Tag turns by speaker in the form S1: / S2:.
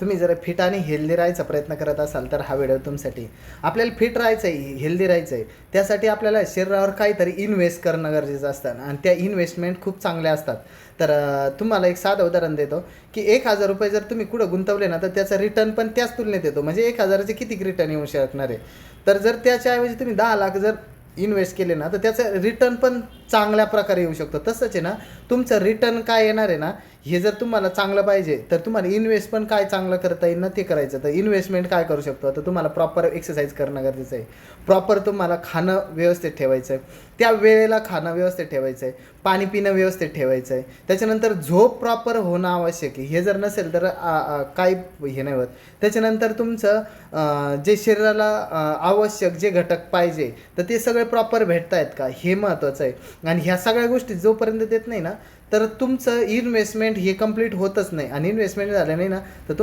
S1: तुम्ही जर फिट आणि हेल्दी राहायचा प्रयत्न करत असाल तर हा व्हिडिओ तुमच्यासाठी. आपल्याला फिट राहायचं आहे, हेल्दी राहायचं आहे, त्यासाठी आपल्याला शरीरावर काहीतरी इन्व्हेस्ट करणं गरजेचं असतं आणि त्या इन्व्हेस्टमेंट खूप चांगल्या असतात. तर तुम्हाला एक साधं उदाहरण देतो की 1,000 रुपये जर तुम्ही कुठं गुंतवले ना तर त्याचा रिटर्न पण त्याच तुलनेत येतो. म्हणजे 1,000चे किती रिटर्न येऊ शकणार आहे. तर जर त्याच्याऐवजी तुम्ही 10,00,000 जर इन्व्हेस्ट केले ना तर त्याचं रिटर्न पण चांगल्या प्रकारे येऊ शकतो. तसंच आहे ना, तुमचं रिटर्न काय येणार आहे ना, हे जर तुम्हाला चांगलं पाहिजे तर तुम्हाला इन्व्हेस्ट पण काय चांगलं करता येईल ना ते करायचं. तर इन्व्हेस्टमेंट काय करू शकतो, तर तुम्हाला प्रॉपर एक्सरसाइज करणं गरजेचं आहे. प्रॉपर तुम्हाला खाणं व्यवस्थित ठेवायचं आहे, त्या वेळेला खाणं व्यवस्थित ठेवायचं आहे, पाणी पिणं व्यवस्थित ठेवायचं आहे. त्याच्यानंतर झोप प्रॉपर होणं आवश्यक आहे. हे जर नसेल तर काही हे नाही होत. त्याच्यानंतर तुमचं जे शरीराला आवश्यक जे घटक पाहिजे तर ते सगळे प्रॉपर भेटत आहेत का हे महत्त्वाचं आहे. आणि ह्या सगळ्या गोष्टी जोपर्यंत देत नाही ना तर तुमचं इन्व्हेस्टमेंट हे कंप्लीट होतच नाही. आणि इन्व्हेस्टमेंट झालं नाही ना तर